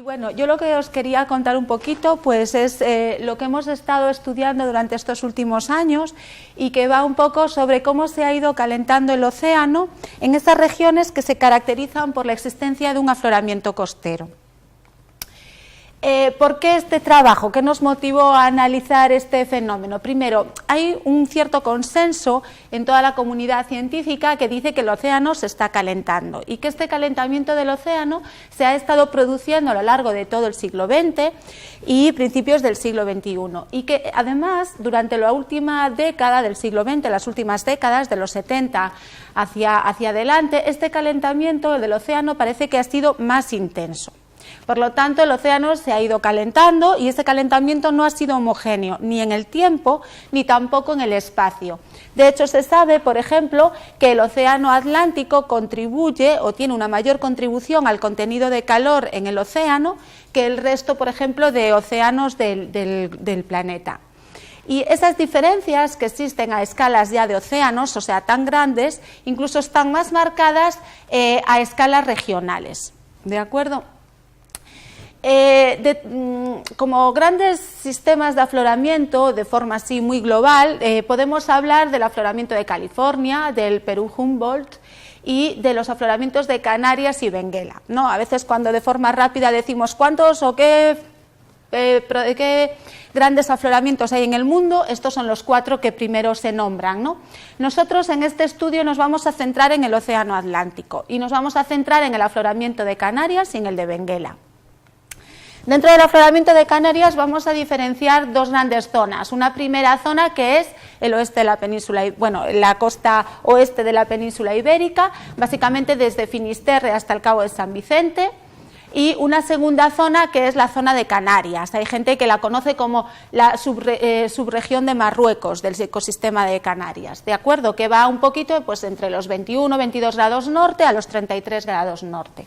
bueno, yo lo que os quería contar un poquito pues es lo que hemos estado estudiando durante estos últimos años y que va un poco sobre cómo se ha ido calentando el océano en estas regiones que se caracterizan por la existencia de un afloramiento costero. ¿Por qué este trabajo? ¿Qué nos motivó a analizar este fenómeno? Primero, hay un cierto consenso en toda la comunidad científica que dice que el océano se está calentando y que este calentamiento del océano se ha estado produciendo a lo largo de todo el siglo XX y principios del siglo XXI y que además durante la última década del siglo XX, las últimas décadas de los 70 hacia adelante, este calentamiento del océano parece que ha sido más intenso. Por lo tanto, el océano se ha ido calentando y ese calentamiento no ha sido homogéneo ni en el tiempo ni tampoco en el espacio. De hecho, se sabe, por ejemplo, que el océano Atlántico contribuye o tiene una mayor contribución al contenido de calor en el océano que el resto, por ejemplo, de océanos del planeta. Y esas diferencias que existen a escalas ya de océanos, o sea, tan grandes, incluso están más marcadas a escalas regionales. ¿De acuerdo? Como grandes sistemas de afloramiento de forma así muy global, podemos hablar del afloramiento de California, del Perú Humboldt y de los afloramientos de Canarias y Benguela, ¿no? A veces cuando de forma rápida decimos cuántos o qué grandes afloramientos hay en el mundo, estos son los 4 que primero se nombran, ¿no? Nosotros en este estudio nos vamos a centrar en el océano Atlántico y nos vamos a centrar en el afloramiento de Canarias y en el de Benguela. Dentro del afloramiento de Canarias vamos a diferenciar dos grandes zonas. Una primera zona que es el oeste de la península, bueno, la costa oeste de la península ibérica, básicamente desde Finisterre hasta el Cabo de San Vicente, y una segunda zona que es la zona de Canarias. Hay gente que la conoce como la subregión de Marruecos del ecosistema de Canarias, ¿de acuerdo? Que va un poquito pues entre los 21-22 grados norte a los 33 grados norte.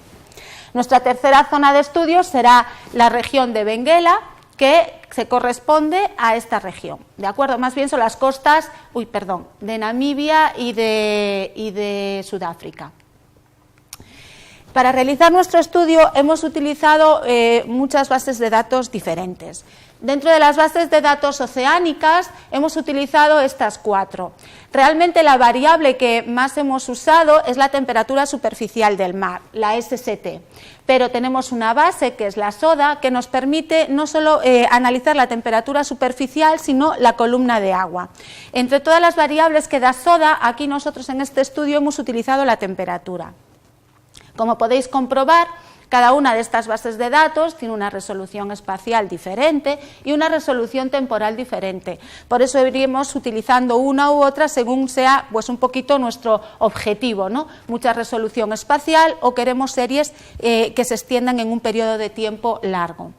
Nuestra tercera zona de estudio será la región de Benguela, que se corresponde a esta región, ¿de acuerdo? Más bien son las costas, de Namibia y de Sudáfrica. Para realizar nuestro estudio hemos utilizado muchas bases de datos diferentes. Dentro de las bases de datos oceánicas hemos utilizado estas 4. Realmente la variable que más hemos usado es la temperatura superficial del mar, la SST, pero tenemos una base que es la SODA que nos permite no solo analizar la temperatura superficial sino la columna de agua. Entre todas las variables que da SODA, aquí nosotros en este estudio hemos utilizado la temperatura. Como podéis comprobar, cada una de estas bases de datos tiene una resolución espacial diferente y una resolución temporal diferente. Por eso iríamos utilizando una u otra según sea pues un poquito nuestro objetivo, ¿no? Mucha resolución espacial o queremos series que se extiendan en un periodo de tiempo largo.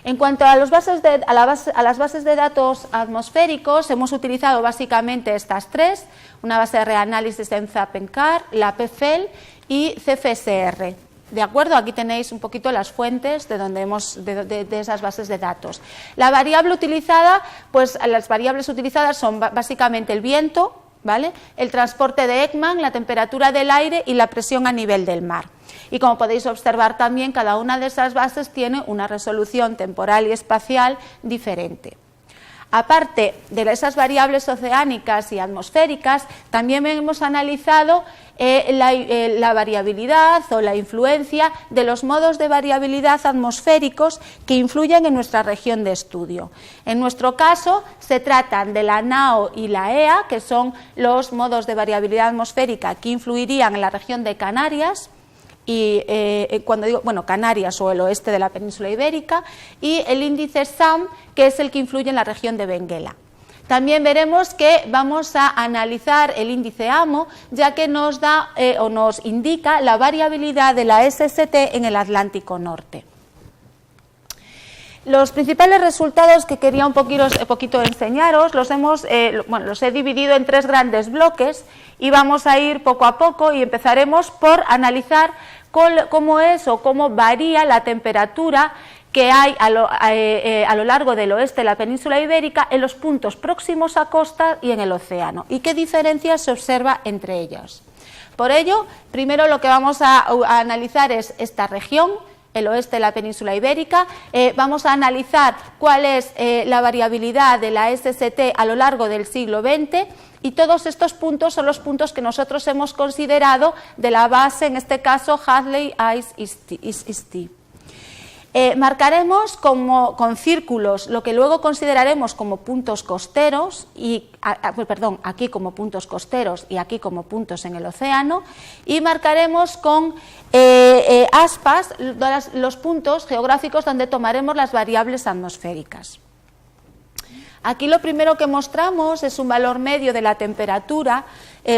En cuanto a las bases de datos atmosféricos, hemos utilizado básicamente estas 3, una base de reanálisis de ENZAP-ENCAR, la PFEL y CFSR. ¿De acuerdo? Aquí tenéis un poquito las fuentes de esas bases de datos. La variable utilizada, pues las variables utilizadas son básicamente el viento, ¿vale? El transporte de Ekman, la temperatura del aire y la presión a nivel del mar. Y como podéis observar también, cada una de esas bases tiene una resolución temporal y espacial diferente. Aparte de esas variables oceánicas y atmosféricas, también hemos analizado la variabilidad o la influencia de los modos de variabilidad atmosféricos que influyen en nuestra región de estudio. En nuestro caso se tratan de la NAO y la EA, que son los modos de variabilidad atmosférica que influirían en la región de Canarias, y cuando digo, bueno, Canarias o el oeste de la península ibérica, y el índice SAM, que es el que influye en la región de Benguela. También veremos que vamos a analizar el índice AMO, ya que nos da o nos indica la variabilidad de la SST en el Atlántico Norte. Los principales resultados que quería un poquito enseñaros los he dividido en 3 grandes bloques y vamos a ir poco a poco y empezaremos por analizar cómo es o cómo varía la temperatura que hay a lo largo del oeste de la península ibérica en los puntos próximos a costa y en el océano y qué diferencias se observa entre ellas. Por ello, primero lo que vamos a analizar es esta región, el oeste de la península ibérica. Vamos a analizar cuál es la variabilidad de la SST a lo largo del siglo XX, y todos estos puntos son los puntos que nosotros hemos considerado de la base, en este caso Hadley Ice-T. Marcaremos con círculos lo que luego consideraremos como puntos costeros, aquí como puntos costeros y aquí como puntos en el océano, y marcaremos con aspas los puntos geográficos donde tomaremos las variables atmosféricas. Aquí lo primero que mostramos es un valor medio de la temperatura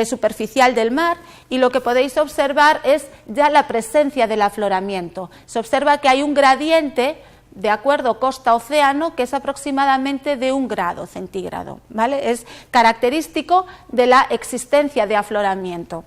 superficial del mar, y lo que podéis observar es ya la presencia del afloramiento. Se observa que hay un gradiente, de acuerdo, costa-océano, que es aproximadamente de 1 grado centígrado, ¿vale? Es característico de la existencia de afloramiento.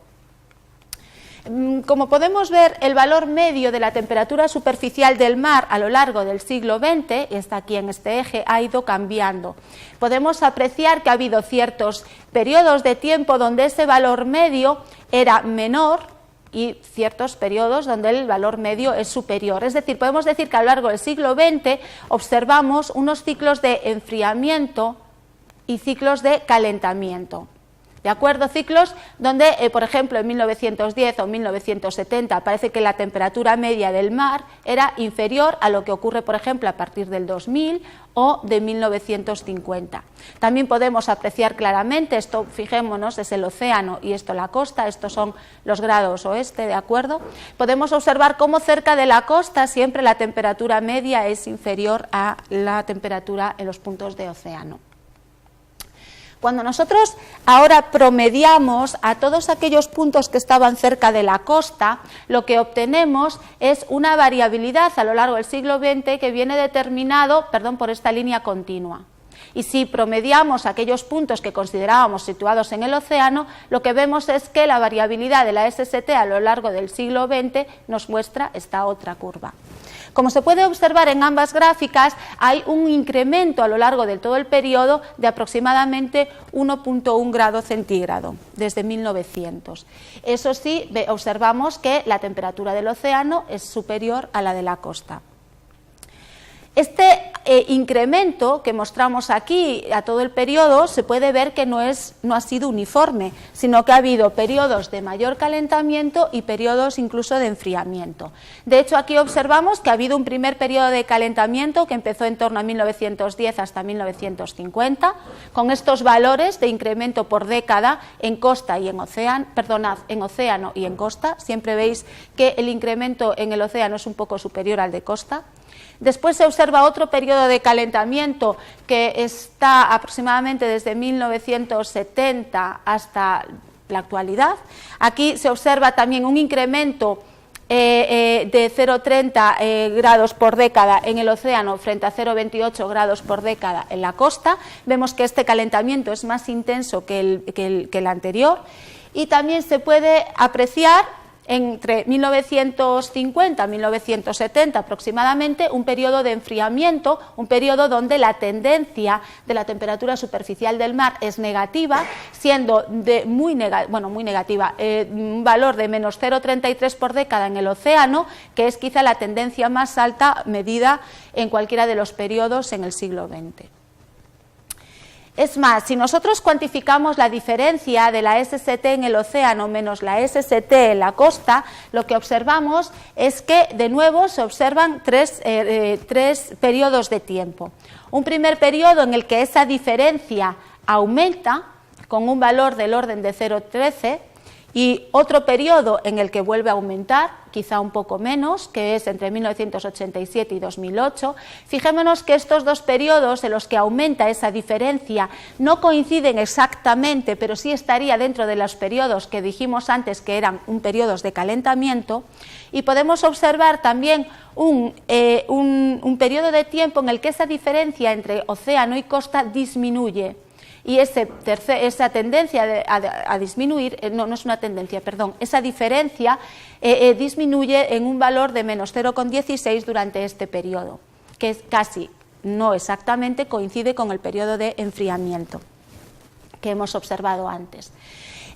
Como podemos ver, el valor medio de la temperatura superficial del mar a lo largo del siglo XX, y está aquí en este eje, ha ido cambiando. Podemos apreciar que ha habido ciertos periodos de tiempo donde ese valor medio era menor y ciertos periodos donde el valor medio es superior. Es decir, podemos decir que a lo largo del siglo XX observamos unos ciclos de enfriamiento y ciclos de calentamiento. ¿De acuerdo? Ciclos donde, por ejemplo, en 1910 o 1970 parece que la temperatura media del mar era inferior a lo que ocurre, por ejemplo, a partir del 2000 o de 1950. También podemos apreciar claramente, esto fijémonos, es el océano y esto la costa, estos son los grados oeste, ¿de acuerdo? Podemos observar cómo cerca de la costa siempre la temperatura media es inferior a la temperatura en los puntos de océano. Cuando nosotros ahora promediamos a todos aquellos puntos que estaban cerca de la costa, lo que obtenemos es una variabilidad a lo largo del siglo XX que viene determinado, por esta línea continua. Y si promediamos aquellos puntos que considerábamos situados en el océano, lo que vemos es que la variabilidad de la SST a lo largo del siglo XX nos muestra esta otra curva. Como se puede observar en ambas gráficas, hay un incremento a lo largo de todo el periodo de aproximadamente 1,1 grado centígrado desde 1900. Eso sí, observamos que la temperatura del océano es superior a la de la costa. Este incremento que mostramos aquí a todo el periodo se puede ver que no ha sido uniforme, sino que ha habido periodos de mayor calentamiento y periodos incluso de enfriamiento. De hecho, aquí observamos que ha habido un primer periodo de calentamiento que empezó en torno a 1910 hasta 1950, con estos valores de incremento por década en costa y en océano y en costa. Siempre veis que el incremento en el océano es un poco superior al de costa. Después se observa otro periodo de calentamiento que está aproximadamente desde 1970 hasta la actualidad. Aquí se observa también un incremento de 0,30 grados por década en el océano frente a 0,28 grados por década en la costa. Vemos que este calentamiento es más intenso que el anterior, y también se puede apreciar entre 1950 y 1970 aproximadamente un periodo de enfriamiento, un periodo donde la tendencia de la temperatura superficial del mar es negativa, siendo muy negativa, un valor de menos 0,33 por década en el océano, que es quizá la tendencia más alta medida en cualquiera de los periodos en el siglo XX. Es más, si nosotros cuantificamos la diferencia de la SST en el océano menos la SST en la costa, lo que observamos es que de nuevo se observan tres periodos de tiempo. Un primer periodo en el que esa diferencia aumenta con un valor del orden de 0,13, y otro periodo en el que vuelve a aumentar, quizá un poco menos, que es entre 1987 y 2008. Fijémonos que estos dos periodos en los que aumenta esa diferencia no coinciden exactamente, pero sí estaría dentro de los periodos que dijimos antes que eran periodos de calentamiento, y podemos observar también un periodo de tiempo en el que esa diferencia entre océano y costa disminuye. Y esa tendencia a disminuir, no es una tendencia, perdón, esa diferencia disminuye en un valor de menos 0,16 durante este periodo, que es casi, no exactamente, coincide con el periodo de enfriamiento que hemos observado antes.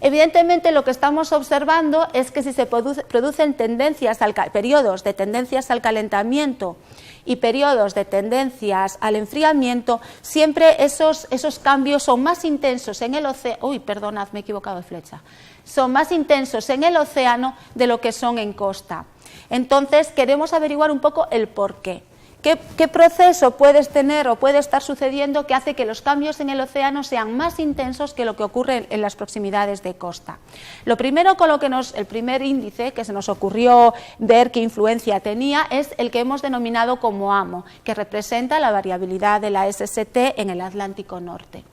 Evidentemente lo que estamos observando es que si se producen periodos de tendencias al calentamiento y periodos de tendencias al enfriamiento, siempre esos cambios son más intensos en el océano, perdonad, me he equivocado de flecha, son más intensos en el océano de lo que son en costa. Entonces queremos averiguar un poco el porqué. ¿Qué proceso puedes tener o puede estar sucediendo que hace que los cambios en el océano sean más intensos que lo que ocurre en las proximidades de costa? Lo primero con lo que el primer índice que se nos ocurrió ver qué influencia tenía es el que hemos denominado como AMO, que representa la variabilidad de la SST en el Atlántico Norte.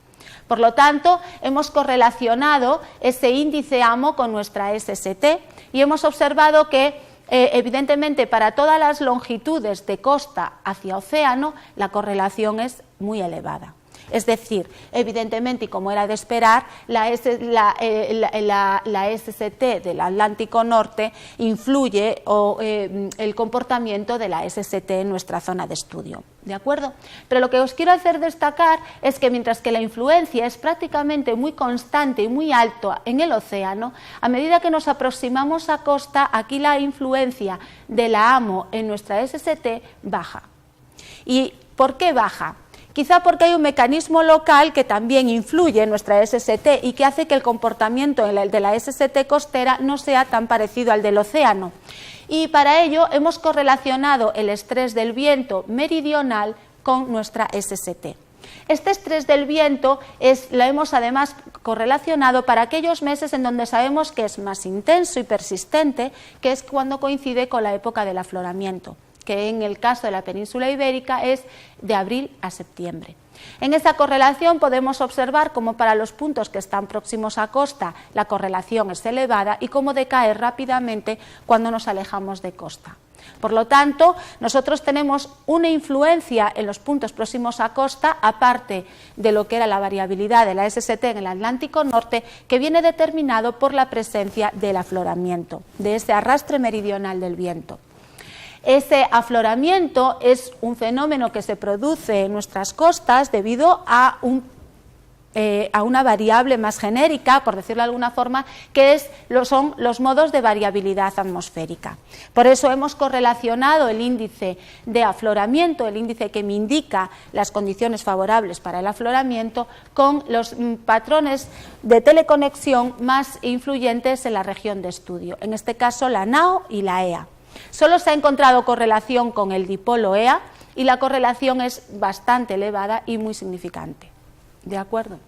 Por lo tanto, hemos correlacionado ese índice AMO con nuestra SST y hemos observado que evidentemente para todas las longitudes de costa hacia océano la correlación es muy elevada. Es decir, evidentemente, y como era de esperar, la SST del Atlántico Norte influye el comportamiento de la SST en nuestra zona de estudio. ¿De acuerdo? Pero lo que os quiero hacer destacar es que mientras que la influencia es prácticamente muy constante y muy alta en el océano, a medida que nos aproximamos a costa, aquí la influencia de la AMO en nuestra SST baja. ¿Y por qué baja? Quizá porque hay un mecanismo local que también influye en nuestra SST y que hace que el comportamiento de la SST costera no sea tan parecido al del océano. Y para ello hemos correlacionado el estrés del viento meridional con nuestra SST. Este estrés del viento la hemos además correlacionado para aquellos meses en donde sabemos que es más intenso y persistente, que es cuando coincide con la época del afloramiento, que en el caso de la península ibérica es de abril a septiembre. En esa correlación podemos observar cómo para los puntos que están próximos a costa la correlación es elevada y cómo decae rápidamente cuando nos alejamos de costa. Por lo tanto, nosotros tenemos una influencia en los puntos próximos a costa, aparte de lo que era la variabilidad de la SST en el Atlántico Norte, que viene determinado por la presencia del afloramiento, de ese arrastre meridional del viento. Ese afloramiento es un fenómeno que se produce en nuestras costas debido a una variable más genérica, por decirlo de alguna forma, que son los modos de variabilidad atmosférica. Por eso hemos correlacionado el índice de afloramiento, el índice que me indica las condiciones favorables para el afloramiento, con los patrones de teleconexión más influyentes en la región de estudio, en este caso la NAO y la EA. Solo se ha encontrado correlación con el dipolo EA y la correlación es bastante elevada y muy significante. ¿De acuerdo?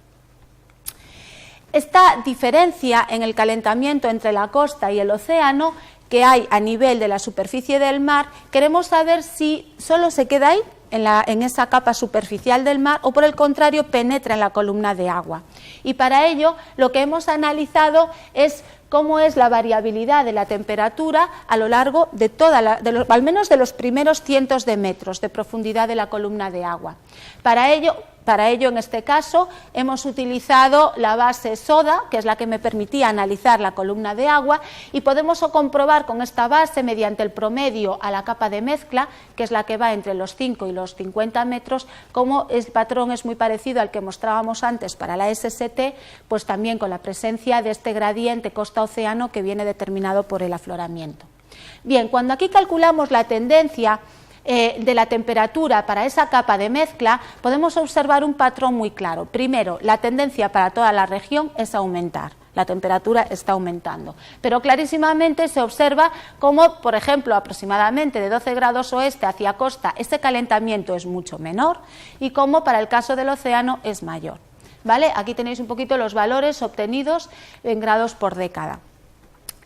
Esta diferencia en el calentamiento entre la costa y el océano que hay a nivel de la superficie del mar, queremos saber si solo se queda ahí, en esa capa superficial del mar, o por el contrario penetra en la columna de agua. Y para ello lo que hemos analizado es cómo es la variabilidad de la temperatura a lo largo de al menos de los primeros cientos de metros de profundidad de la columna de agua. Para ello, en este caso, hemos utilizado la base SODA, que es la que me permitía analizar la columna de agua, y podemos comprobar con esta base, mediante el promedio a la capa de mezcla, que es la que va entre los 5 y los 50 metros, cómo el patrón es muy parecido al que mostrábamos antes para la SST, pues también con la presencia de este gradiente costa-océano que viene determinado por el afloramiento. Bien, cuando aquí calculamos la tendencia de la temperatura para esa capa de mezcla, podemos observar un patrón muy claro. Primero, la tendencia para toda la región es aumentar. La temperatura está aumentando, pero clarísimamente se observa cómo, por ejemplo, aproximadamente de 12 grados oeste hacia costa, ese calentamiento es mucho menor y cómo para el caso del océano es mayor. ¿Vale? Aquí tenéis un poquito los valores obtenidos en grados por década.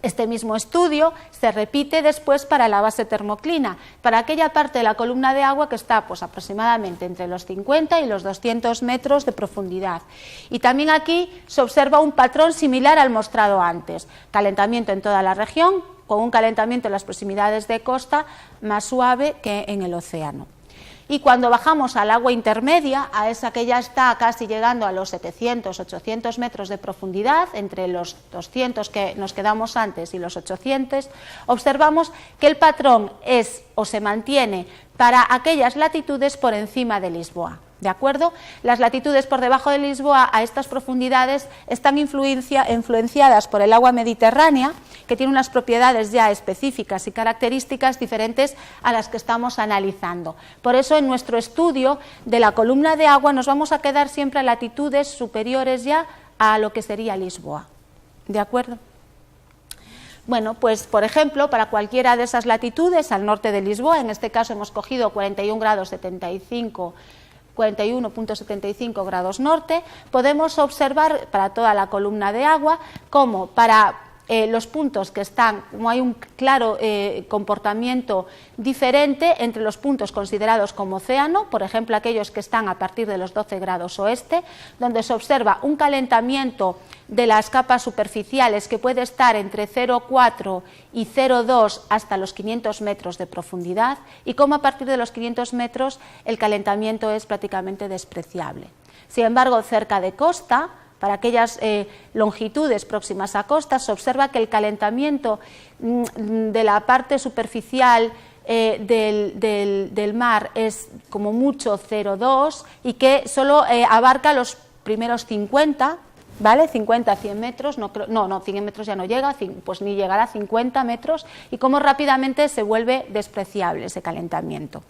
Este mismo estudio se repite después para la base termoclina, para aquella parte de la columna de agua que está pues, aproximadamente entre los 50 y los 200 metros de profundidad. Y también aquí se observa un patrón similar al mostrado antes, calentamiento en toda la región, con un calentamiento en las proximidades de costa más suave que en el océano. Y cuando bajamos al agua intermedia, a esa que ya está casi llegando a los 700, 800 metros de profundidad, entre los 200 que nos quedamos antes y los 800, observamos que el patrón es o se mantiene para aquellas latitudes por encima de Lisboa. ¿De acuerdo? Las latitudes por debajo de Lisboa a estas profundidades están influenciadas por el agua mediterránea, que tiene unas propiedades ya específicas y características diferentes a las que estamos analizando. Por eso en nuestro estudio de la columna de agua nos vamos a quedar siempre a latitudes superiores ya a lo que sería Lisboa. ¿De acuerdo? Bueno, pues por ejemplo, para cualquiera de esas latitudes al norte de Lisboa, en este caso hemos cogido 41,75 grados norte, podemos observar para toda la columna de agua como para los puntos que están, como hay un claro comportamiento diferente entre los puntos considerados como océano, por ejemplo aquellos que están a partir de los 12 grados oeste, donde se observa un calentamiento de las capas superficiales que puede estar entre 0,4 y 0,2 hasta los 500 metros de profundidad, y como a partir de los 500 metros el calentamiento es prácticamente despreciable. Sin embargo, cerca de costa, para aquellas longitudes próximas a costa, se observa que el calentamiento de la parte superficial del mar es como mucho 0,2 y que solo abarca los primeros 50, ¿vale? 50 a 100 metros, no, 100 metros ya no llega, pues ni llegará a 50 metros, y cómo rápidamente se vuelve despreciable ese calentamiento.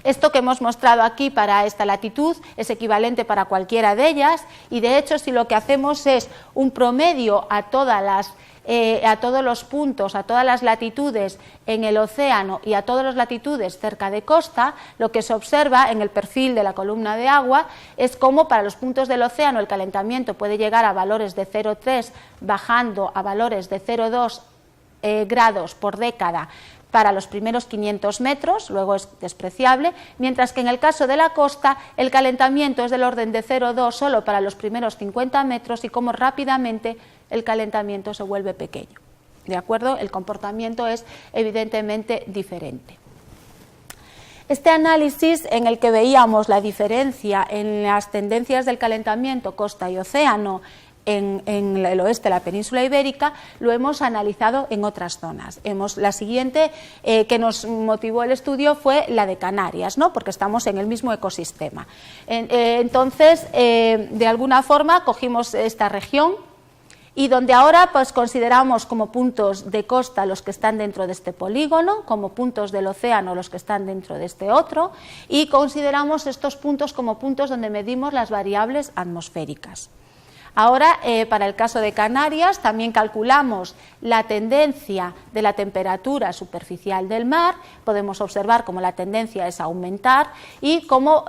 Esto que hemos mostrado aquí para esta latitud es equivalente para cualquiera de ellas, y de hecho si lo que hacemos es un promedio a todos los puntos, a todas las latitudes en el océano y a todas las latitudes cerca de costa, lo que se observa en el perfil de la columna de agua es cómo para los puntos del océano el calentamiento puede llegar a valores de 0,3 bajando a valores de 0,2 grados por década para los primeros 500 metros, luego es despreciable, mientras que en el caso de la costa el calentamiento es del orden de 0,2 solo para los primeros 50 metros y como rápidamente el calentamiento se vuelve pequeño. ¿De acuerdo? El comportamiento es evidentemente diferente. Este análisis en el que veíamos la diferencia en las tendencias del calentamiento costa y océano en el oeste de la península ibérica, lo hemos analizado en otras zonas. La siguiente que nos motivó el estudio fue la de Canarias, ¿no? Porque estamos en el mismo ecosistema. Entonces, de alguna forma, cogimos esta región y donde ahora pues consideramos como puntos de costa los que están dentro de este polígono, como puntos del océano los que están dentro de este otro, y consideramos estos puntos como puntos donde medimos las variables atmosféricas. Ahora, para el caso de Canarias, también calculamos la tendencia de la temperatura superficial del mar, podemos observar cómo la tendencia es a aumentar y cómo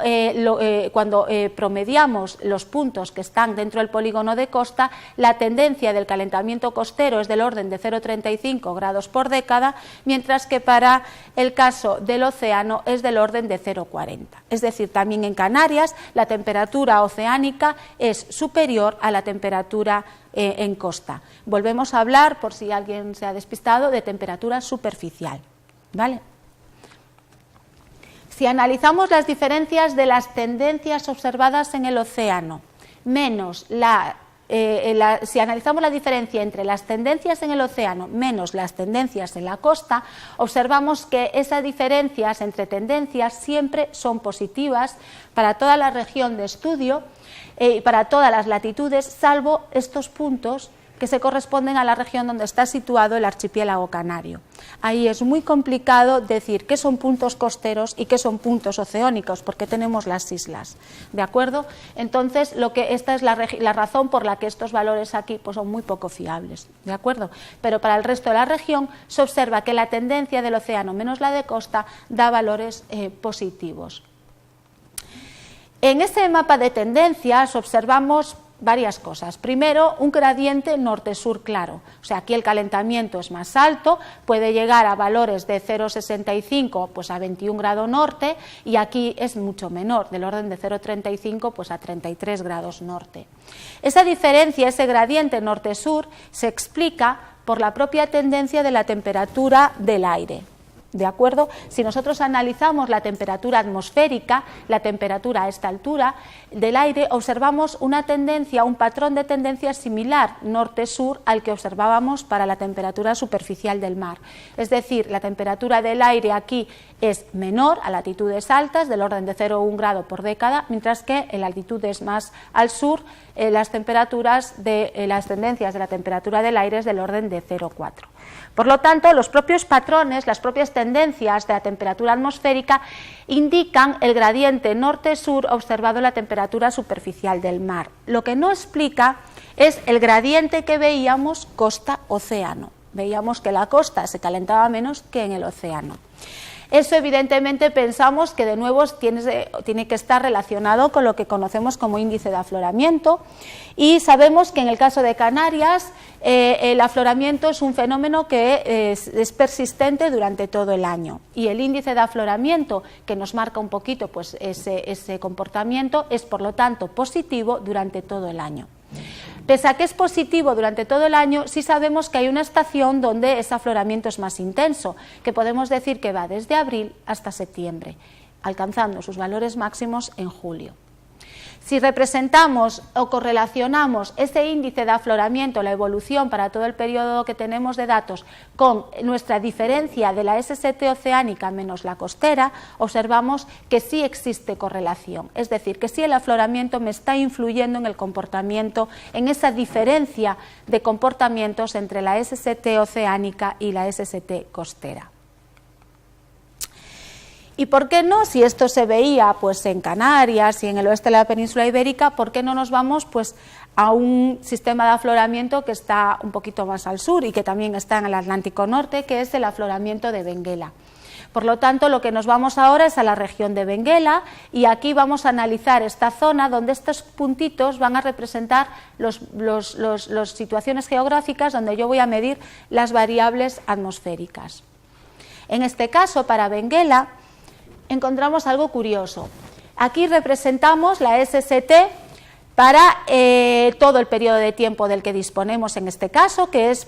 cuando promediamos los puntos que están dentro del polígono de costa, la tendencia del calentamiento costero es del orden de 0,35 grados por década, mientras que para el caso del océano es del orden de 0,40. Es decir, también en Canarias la temperatura oceánica es superior a la temperatura en costa. Volvemos a hablar, por si alguien se ha despistado, de temperatura superficial, ¿vale? Si analizamos las diferencias de las tendencias observadas en el océano, menos si analizamos la diferencia entre las tendencias en el océano menos las tendencias en la costa, observamos que esas diferencias entre tendencias siempre son positivas para toda la región de estudio y para todas las latitudes, salvo estos puntos que se corresponden a la región donde está situado el archipiélago canario. Ahí es muy complicado decir qué son puntos costeros y qué son puntos oceánicos, porque tenemos las islas, ¿de acuerdo? Entonces, esta es la razón por la que estos valores aquí pues, son muy poco fiables, ¿de acuerdo? Pero para el resto de la región se observa que la tendencia del océano menos la de costa da valores positivos. En ese mapa de tendencias observamos varias cosas. Primero, un gradiente norte-sur claro, o sea, aquí el calentamiento es más alto, puede llegar a valores de 0,65 pues a 21 grados norte y aquí es mucho menor, del orden de 0,35 pues a 33 grados norte. Esa diferencia, ese gradiente norte-sur se explica por la propia tendencia de la temperatura del aire. ¿De acuerdo? Si nosotros analizamos la temperatura atmosférica, la temperatura a esta altura del aire, observamos una tendencia, un patrón de tendencia similar norte-sur al que observábamos para la temperatura superficial del mar. Es decir, la temperatura del aire aquí es menor a latitudes altas, del orden de 0,1 grado por década, mientras que en latitudes más al sur las tendencias de la temperatura del aire es del orden de 0,4. Por lo tanto, los propios patrones, las propias tendencias de la temperatura atmosférica indican el gradiente norte-sur observado en la temperatura superficial del mar. Lo que no explica es el gradiente que veíamos costa-océano. Veíamos que la costa se calentaba menos que en el océano. Eso evidentemente pensamos que de nuevo tiene que estar relacionado con lo que conocemos como índice de afloramiento, y sabemos que en el caso de Canarias el afloramiento es un fenómeno que es persistente durante todo el año, y el índice de afloramiento, que nos marca un poquito pues, ese comportamiento, es por lo tanto positivo durante todo el año. Pese a que es positivo durante todo el año, sí sabemos que hay una estación donde ese afloramiento es más intenso, que podemos decir que va desde abril hasta septiembre, alcanzando sus valores máximos en julio. Si representamos o correlacionamos ese índice de afloramiento, la evolución para todo el periodo que tenemos de datos, con nuestra diferencia de la SST oceánica menos la costera, observamos que sí existe correlación. Es decir, que sí el afloramiento me está influyendo en el comportamiento, en esa diferencia de comportamientos entre la SST oceánica y la SST costera. ¿Y por qué no? Si esto se veía pues, en Canarias y en el oeste de la península ibérica, ¿por qué no nos vamos pues, a un sistema de afloramiento que está un poquito más al sur y que también está en el Atlántico Norte, que es el afloramiento de Benguela? Por lo tanto, lo que nos vamos ahora es a la región de Benguela, y aquí vamos a analizar esta zona donde estos puntitos van a representar las situaciones geográficas donde yo voy a medir las variables atmosféricas. En este caso, para Benguela, encontramos algo curioso. Aquí representamos la SST para todo el periodo de tiempo del que disponemos en este caso, que es,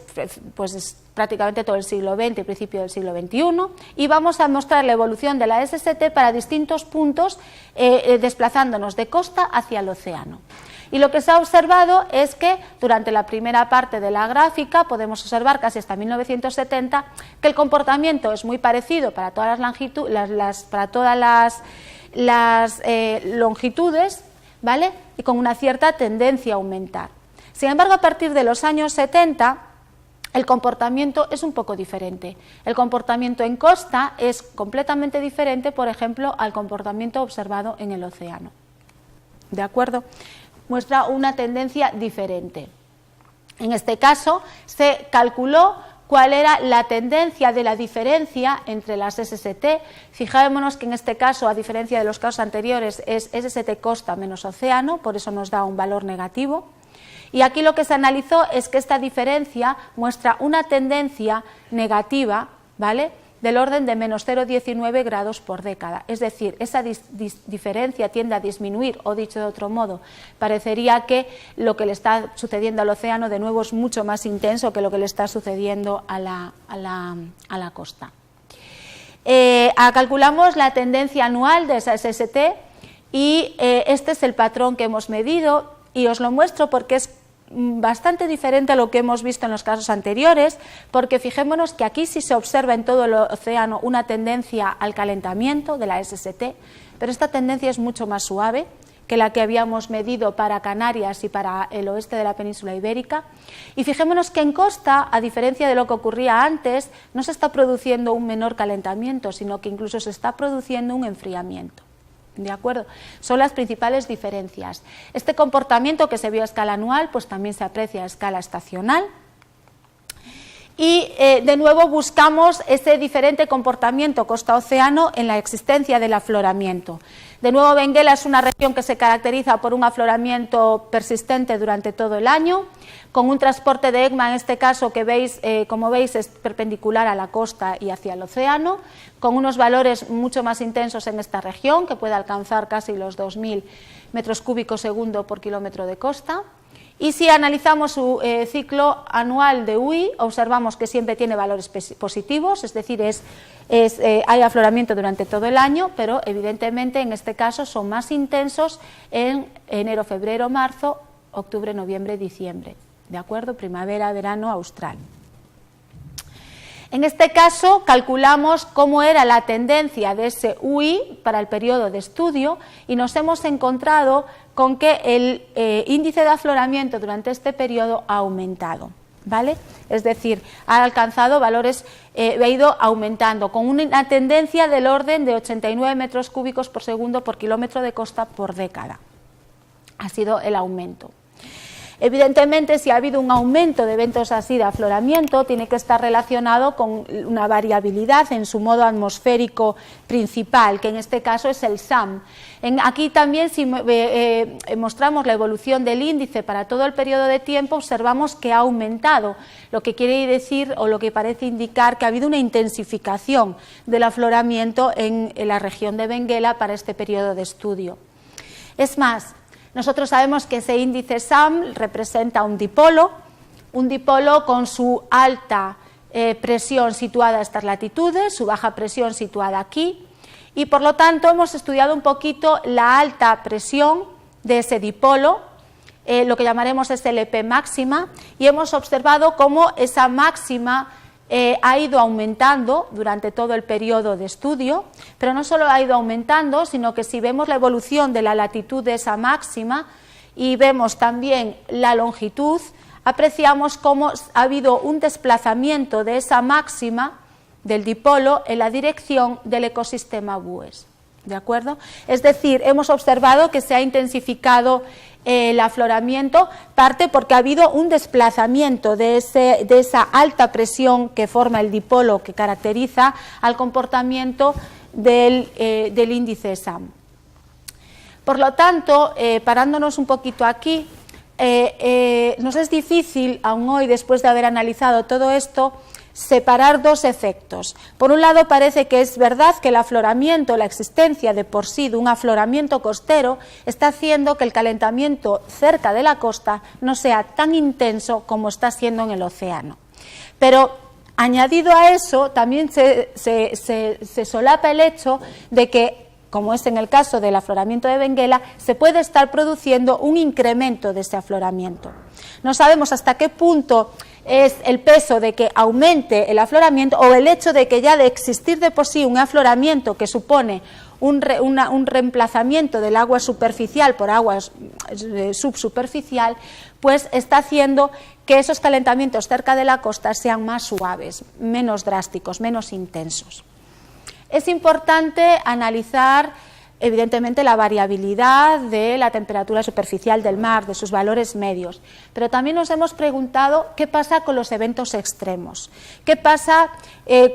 pues, es prácticamente todo el siglo XX y principio del siglo XXI, y vamos a mostrar la evolución de la SST para distintos puntos, desplazándonos de costa hacia el océano. Y lo que se ha observado es que durante la primera parte de la gráfica podemos observar casi hasta 1970 que el comportamiento es muy parecido para todas las longitudes, ¿vale? Y con una cierta tendencia a aumentar. Sin embargo, a partir de los años 70 el comportamiento es un poco diferente. El comportamiento en costa es completamente diferente, por ejemplo, al comportamiento observado en el océano. ¿De acuerdo? Muestra una tendencia diferente. En este caso se calculó cuál era la tendencia de la diferencia entre las SST. Fijémonos que en este caso, a diferencia de los casos anteriores, es SST costa menos océano, por eso nos da un valor negativo. Y aquí lo que se analizó es que esta diferencia muestra una tendencia negativa, ¿vale?, del orden de menos 0,19 grados por década. Es decir, esa diferencia tiende a disminuir, o dicho de otro modo, parecería que lo que le está sucediendo al océano de nuevo es mucho más intenso que lo que le está sucediendo a la costa. Calculamos la tendencia anual de esa SST y este es el patrón que hemos medido, y os lo muestro porque es bastante diferente a lo que hemos visto en los casos anteriores, porque fijémonos que aquí sí se observa en todo el océano una tendencia al calentamiento de la SST, pero esta tendencia es mucho más suave que la que habíamos medido para Canarias y para el oeste de la península ibérica. Y fijémonos que en costa, a diferencia de lo que ocurría antes, no se está produciendo un menor calentamiento, sino que incluso se está produciendo un enfriamiento. ¿De acuerdo? Son las principales diferencias. Este comportamiento que se vio a escala anual, pues también se aprecia a escala estacional. Y de nuevo buscamos ese diferente comportamiento costa-océano en la existencia del afloramiento. De nuevo, Benguela es una región que se caracteriza por un afloramiento persistente durante todo el año, con un transporte de ECMA, en este caso, que veis, como veis, es perpendicular a la costa y hacia el océano, con unos valores mucho más intensos en esta región, que puede alcanzar casi los 2.000 metros cúbicos segundo por kilómetro de costa. Y si analizamos su ciclo anual de UI, observamos que siempre tiene valores positivos, es decir, es hay afloramiento durante todo el año, pero evidentemente en este caso son más intensos en enero, febrero, marzo, octubre, noviembre, diciembre, ¿de acuerdo? Primavera, verano austral. En este caso calculamos cómo era la tendencia de ese UI para el periodo de estudio y nos hemos encontrado con que el índice de afloramiento durante este periodo ha aumentado, ¿vale? Es decir, ha alcanzado valores, ha ido aumentando con una tendencia del orden de 89 metros cúbicos por segundo por kilómetro de costa por década. Ha sido el aumento. Evidentemente, si ha habido un aumento de eventos así de afloramiento, tiene que estar relacionado con una variabilidad en su modo atmosférico principal, que en este caso es el SAM. Aquí también, si mostramos la evolución del índice para todo el periodo de tiempo, observamos que ha aumentado, lo que quiere decir o lo que parece indicar que ha habido una intensificación del afloramiento en la región de Benguela para este periodo de estudio. Es más, nosotros sabemos que ese índice SAM representa un dipolo con su alta presión situada a estas latitudes, su baja presión situada aquí, y por lo tanto hemos estudiado un poquito la alta presión de ese dipolo, lo que llamaremos SLP máxima, y hemos observado cómo esa máxima ha ido aumentando durante todo el periodo de estudio, pero no solo ha ido aumentando, sino que si vemos la evolución de la latitud de esa máxima y vemos también la longitud, apreciamos cómo ha habido un desplazamiento de esa máxima del dipolo en la dirección del ecosistema BUES, ¿de acuerdo? Es decir, hemos observado que se ha intensificado el afloramiento, parte porque ha habido un desplazamiento de esa alta presión que forma el dipolo que caracteriza al comportamiento del índice SAM. Por lo tanto, parándonos un poquito aquí, nos es difícil, aún hoy, después de haber analizado todo esto, separar dos efectos. Por un lado, parece que es verdad que el afloramiento, la existencia de por sí de un afloramiento costero, está haciendo que el calentamiento cerca de la costa no sea tan intenso como está siendo en el océano. Pero añadido a eso, también se solapa el hecho de que, como es en el caso del afloramiento de Benguela, se puede estar produciendo un incremento de ese afloramiento. No sabemos hasta qué punto es el peso de que aumente el afloramiento o el hecho de que ya de existir de por sí un afloramiento que supone un reemplazamiento del agua superficial por agua subsuperficial, pues está haciendo que esos calentamientos cerca de la costa sean más suaves, menos drásticos, menos intensos. Es importante analizar, evidentemente, la variabilidad de la temperatura superficial del mar, de sus valores medios, pero también nos hemos preguntado qué pasa con los eventos extremos, qué pasa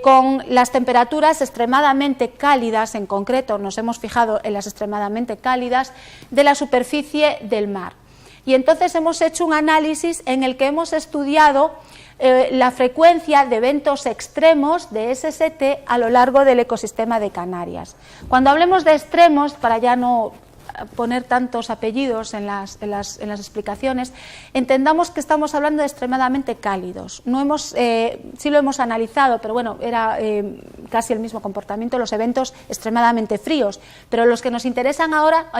con las temperaturas extremadamente cálidas, en concreto nos hemos fijado en las extremadamente cálidas de la superficie del mar. Y entonces hemos hecho un análisis en el que hemos estudiado la frecuencia de eventos extremos de SST a lo largo del ecosistema de Canarias. Cuando hablemos de extremos, para ya no poner tantos apellidos en las explicaciones, entendamos que estamos hablando de extremadamente cálidos. No hemos, sí lo hemos analizado, pero bueno, era casi el mismo comportamiento los eventos extremadamente fríos, pero los que nos interesan ahora,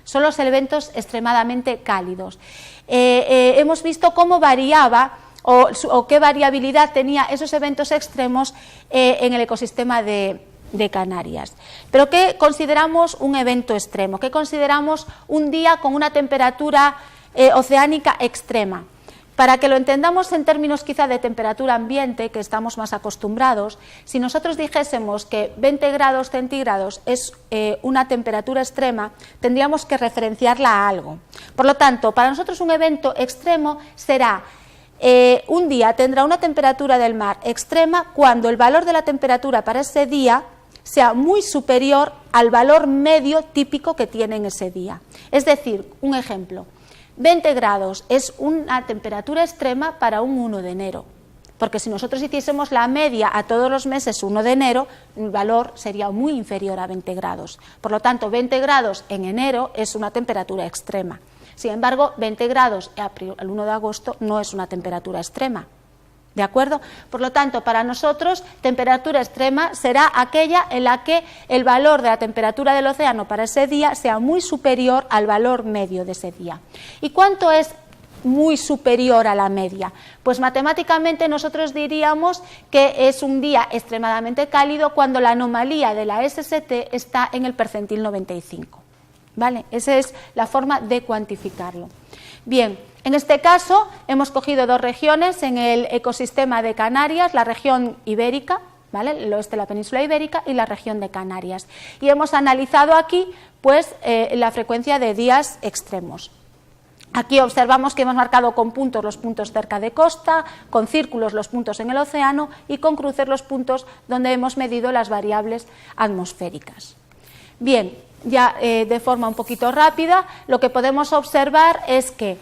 son los eventos extremadamente cálidos. Hemos visto cómo variaba o qué variabilidad tenía esos eventos extremos en el ecosistema de Canarias. Pero ¿qué consideramos un evento extremo? ¿Qué consideramos un día con una temperatura oceánica extrema? Para que lo entendamos en términos quizá de temperatura ambiente, que estamos más acostumbrados, si nosotros dijésemos que 20 grados centígrados es una temperatura extrema, tendríamos que referenciarla a algo. Por lo tanto, para nosotros un evento extremo será un día tendrá una temperatura del mar extrema cuando el valor de la temperatura para ese día sea muy superior al valor medio típico que tiene en ese día. Es decir, un ejemplo, 20 grados es una temperatura extrema para un 1 de enero, porque si nosotros hiciésemos la media a todos los meses 1 de enero, el valor sería muy inferior a 20 grados. Por lo tanto, 20 grados en enero es una temperatura extrema. Sin embargo, 20 grados al 1 de agosto no es una temperatura extrema. ¿De acuerdo? Por lo tanto, para nosotros, temperatura extrema será aquella en la que el valor de la temperatura del océano para ese día sea muy superior al valor medio de ese día. ¿Y cuánto es muy superior a la media? Pues matemáticamente nosotros diríamos que es un día extremadamente cálido cuando la anomalía de la SST está en el percentil 95. ¿Vale? Esa es la forma de cuantificarlo. Bien, en este caso hemos cogido dos regiones en el ecosistema de Canarias, la región ibérica, ¿vale?, el oeste de la península ibérica, y la región de Canarias. Y hemos analizado aquí pues, la frecuencia de días extremos. Aquí observamos que hemos marcado con puntos los puntos cerca de costa, con círculos los puntos en el océano y con cruces los puntos donde hemos medido las variables atmosféricas. Bien, ya de forma un poquito rápida, lo que podemos observar es que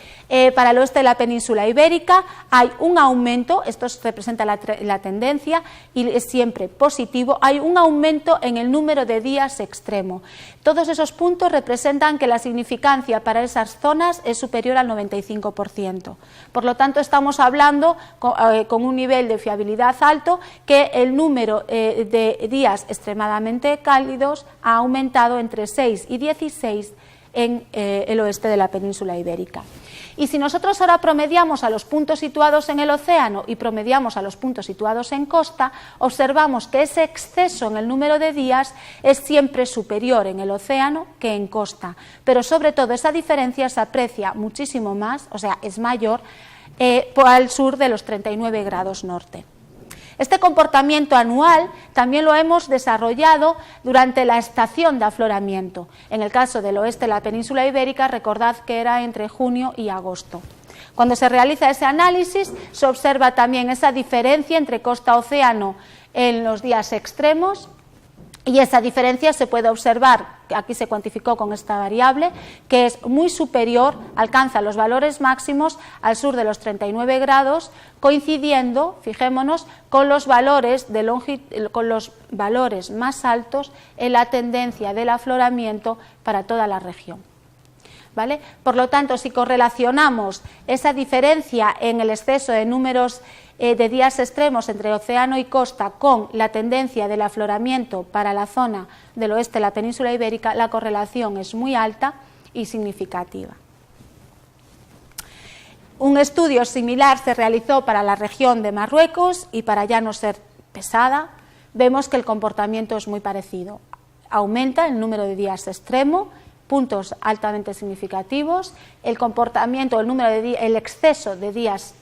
para el oeste de la península ibérica hay un aumento, esto representa la tendencia y es siempre positivo, hay un aumento en el número de días extremo. Todos esos puntos representan que la significancia para esas zonas es superior al 95%. Por lo tanto, estamos hablando con un nivel de fiabilidad alto que el número de días extremadamente cálidos ha aumentado entre 6 y 16 en el oeste de la península ibérica. Y si nosotros ahora promediamos a los puntos situados en el océano y promediamos a los puntos situados en costa, observamos que ese exceso en el número de días es siempre superior en el océano que en costa, pero sobre todo esa diferencia se aprecia muchísimo más, o sea, es mayor al sur de los 39 grados norte. Este comportamiento anual también lo hemos desarrollado durante la estación de afloramiento. En el caso del oeste de la península ibérica, recordad que era entre junio y agosto. Cuando se realiza ese análisis, se observa también esa diferencia entre costa-océano en los días extremos, y esa diferencia se puede observar, aquí se cuantificó con esta variable, que es muy superior, alcanza los valores máximos al sur de los 39 grados, coincidiendo, fijémonos, con los valores, con los valores más altos en la tendencia del afloramiento para toda la región. ¿Vale? Por lo tanto, si correlacionamos esa diferencia en el exceso de números de días extremos entre océano y costa con la tendencia del afloramiento para la zona del oeste de la península ibérica, la correlación es muy alta y significativa. Un estudio similar se realizó para la región de Marruecos y para ya no ser pesada, vemos que el comportamiento es muy parecido. Aumenta el número de días extremo, puntos altamente significativos, el comportamiento, el exceso de días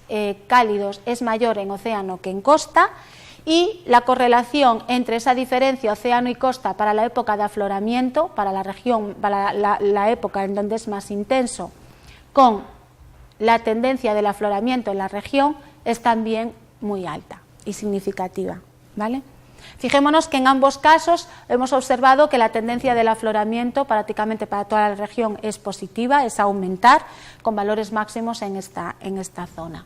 cálidos es mayor en océano que en costa, y la correlación entre esa diferencia océano y costa para la época de afloramiento, para la región, para la época en donde es más intenso, con la tendencia del afloramiento en la región es también muy alta y significativa, ¿vale? Fijémonos que en ambos casos hemos observado que la tendencia del afloramiento prácticamente para toda la región es positiva, es aumentar con valores máximos en esta zona.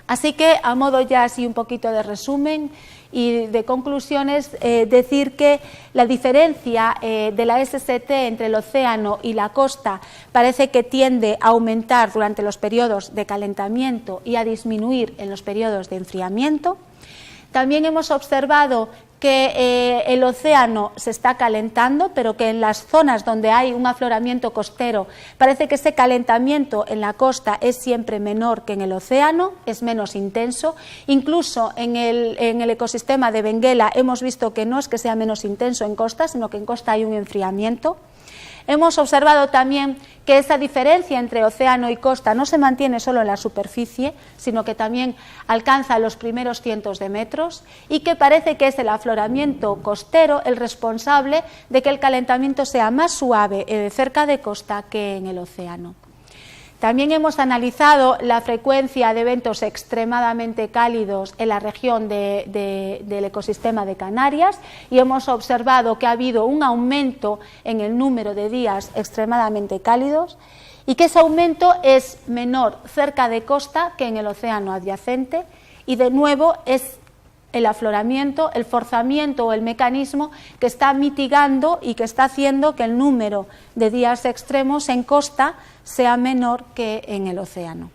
Así que, a modo ya así un poquito de resumen y de conclusiones, decir que la diferencia de la SST entre el océano y la costa parece que tiende a aumentar durante los periodos de calentamiento y a disminuir en los periodos de enfriamiento. También hemos observado que el océano se está calentando, pero que en las zonas donde hay un afloramiento costero parece que ese calentamiento en la costa es siempre menor que en el océano, es menos intenso. Incluso en el ecosistema de Benguela hemos visto que no es que sea menos intenso en costa, sino que en costa hay un enfriamiento. Hemos observado también que esa diferencia entre océano y costa no se mantiene solo en la superficie, sino que también alcanza los primeros cientos de metros, y que parece que es el afloramiento costero el responsable de que el calentamiento sea más suave cerca de costa que en el océano. También hemos analizado la frecuencia de eventos extremadamente cálidos en la región del ecosistema de Canarias y hemos observado que ha habido un aumento en el número de días extremadamente cálidos y que ese aumento es menor cerca de costa que en el océano adyacente, y de nuevo es el afloramiento, el forzamiento o el mecanismo que está mitigando y que está haciendo que el número de días extremos en costa sea menor que en el océano.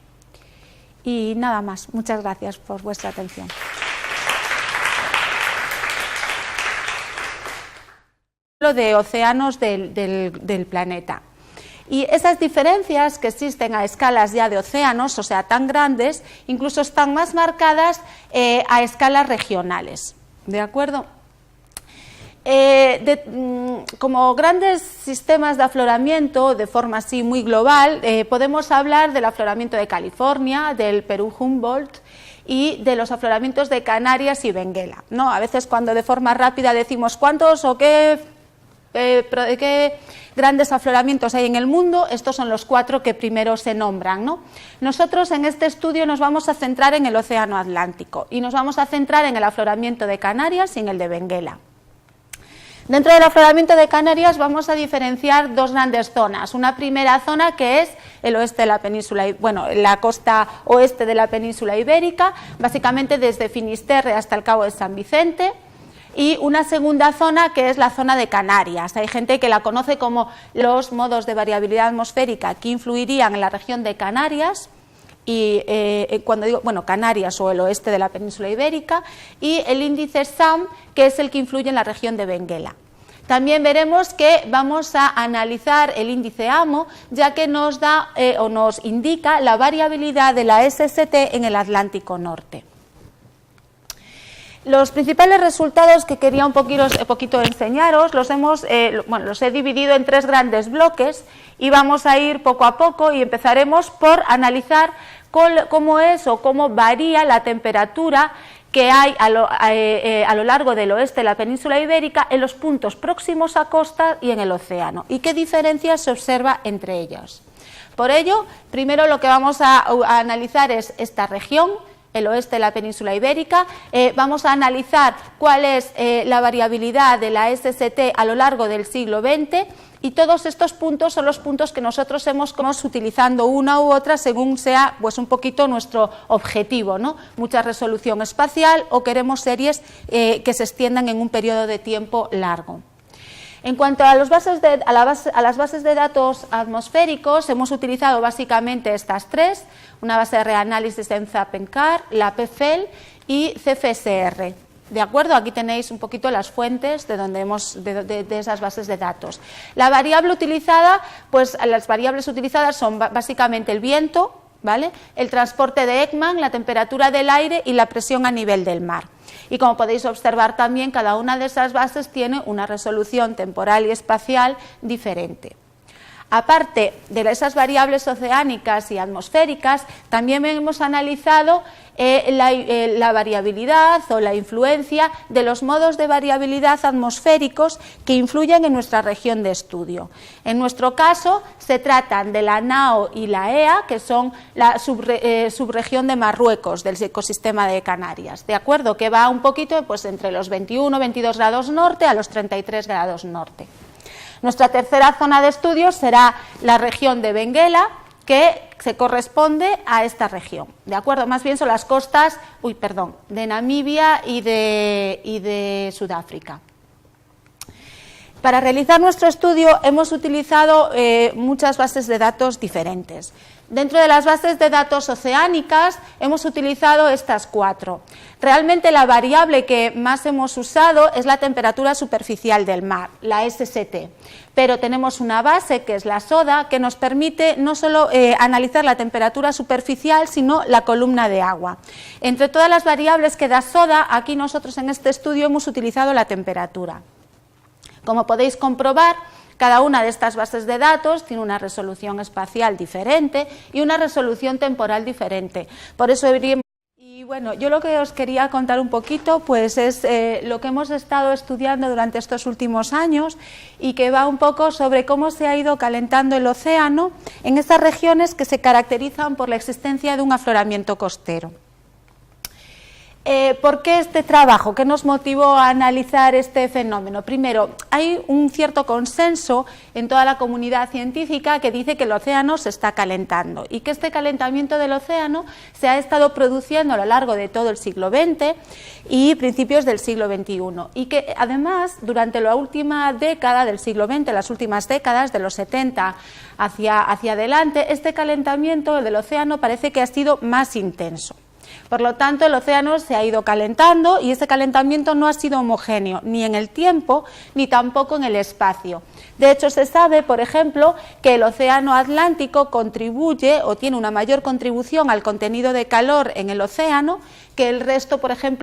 Y nada más, muchas gracias por vuestra atención. De océanos del planeta. Y esas diferencias que existen a escalas ya de océanos, o sea, tan grandes, incluso están más marcadas a escalas regionales. ¿De acuerdo? Como grandes sistemas de afloramiento, de forma así muy global, podemos hablar del afloramiento de California, del Perú Humboldt y de los afloramientos de Canarias y Benguela, ¿no? A veces cuando de forma rápida decimos cuántos o qué grandes afloramientos hay en el mundo, estos son los 4 que primero se nombran, ¿no? Nosotros en este estudio nos vamos a centrar en el Océano Atlántico y nos vamos a centrar en el afloramiento de Canarias y en el de Benguela. Dentro del afloramiento de Canarias vamos a diferenciar 2 grandes zonas. Una primera zona que es el oeste de la península, la costa oeste de la península ibérica, básicamente desde Finisterre hasta el Cabo de San Vicente. Y una segunda zona que es la zona de Canarias. Hay gente que la conoce como los modos de variabilidad atmosférica que influirían en la región de Canarias, y cuando digo, Canarias o el oeste de la península ibérica, y el índice SAM, que es el que influye en la región de Benguela. También veremos que vamos a analizar el índice AMO, ya que nos da o nos indica la variabilidad de la SST en el Atlántico Norte. Los principales resultados que quería un poquito enseñaros los he dividido en 3 grandes bloques y vamos a ir poco a poco y empezaremos por analizar cómo es o cómo varía la temperatura que hay a lo largo del oeste de la península ibérica en los puntos próximos a costa y en el océano y qué diferencias se observa entre ellos. Por ello, primero lo que vamos a analizar es esta región, el oeste de la península ibérica. Vamos a analizar cuál es la variabilidad de la SST a lo largo del siglo XX y todos estos puntos son los puntos que nosotros hemos utilizando una u otra según sea un poquito nuestro objetivo, ¿no? Mucha resolución espacial o queremos series que se extiendan en un periodo de tiempo largo. En cuanto a las bases de datos atmosféricos, hemos utilizado básicamente estas 3, una base de reanálisis en Zapencar, la PFEL y CFSR. ¿De acuerdo? Aquí tenéis un poquito las fuentes de esas bases de datos. La variable utilizada, las variables utilizadas son básicamente el viento, ¿vale?, el transporte de Ekman, la temperatura del aire y la presión a nivel del mar. Y como podéis observar también, cada una de esas bases tiene una resolución temporal y espacial diferente. Aparte de esas variables oceánicas y atmosféricas, también hemos analizado la variabilidad o la influencia de los modos de variabilidad atmosféricos que influyen en nuestra región de estudio. En nuestro caso se tratan de la NAO y la EA, que son la subregión de Marruecos del ecosistema de Canarias, ¿de acuerdo? Que va un poquito entre los 21-22 grados norte a los 33 grados norte. Nuestra tercera zona de estudio será la región de Benguela, que se corresponde a esta región, ¿de acuerdo? Más bien son las costas, de Namibia y de Sudáfrica. Para realizar nuestro estudio hemos utilizado muchas bases de datos diferentes. Dentro de las bases de datos oceánicas hemos utilizado estas 4. Realmente la variable que más hemos usado es la temperatura superficial del mar, la SST, pero tenemos una base que es la SODA que nos permite no solo analizar la temperatura superficial, sino la columna de agua. Entre todas las variables que da SODA, aquí nosotros en este estudio hemos utilizado la temperatura. Como podéis comprobar, cada una de estas bases de datos tiene una resolución espacial diferente y una resolución temporal diferente. Por eso yo lo que os quería contar un poquito es lo que hemos estado estudiando durante estos últimos años y que va un poco sobre cómo se ha ido calentando el océano en estas regiones que se caracterizan por la existencia de un afloramiento costero. ¿Por qué este trabajo? ¿Qué nos motivó a analizar este fenómeno? Primero, hay un cierto consenso en toda la comunidad científica que dice que el océano se está calentando y que este calentamiento del océano se ha estado produciendo a lo largo de todo el siglo XX y principios del siglo XXI y que además durante la última década del siglo XX, las últimas décadas de los 70 hacia adelante, este calentamiento del océano parece que ha sido más intenso. Por lo tanto, el océano se ha ido calentando y ese calentamiento no ha sido homogéneo ni en el tiempo ni tampoco en el espacio. De hecho, se sabe, por ejemplo, que el océano Atlántico contribuye o tiene una mayor contribución al contenido de calor en el océano que el resto, por ejemplo,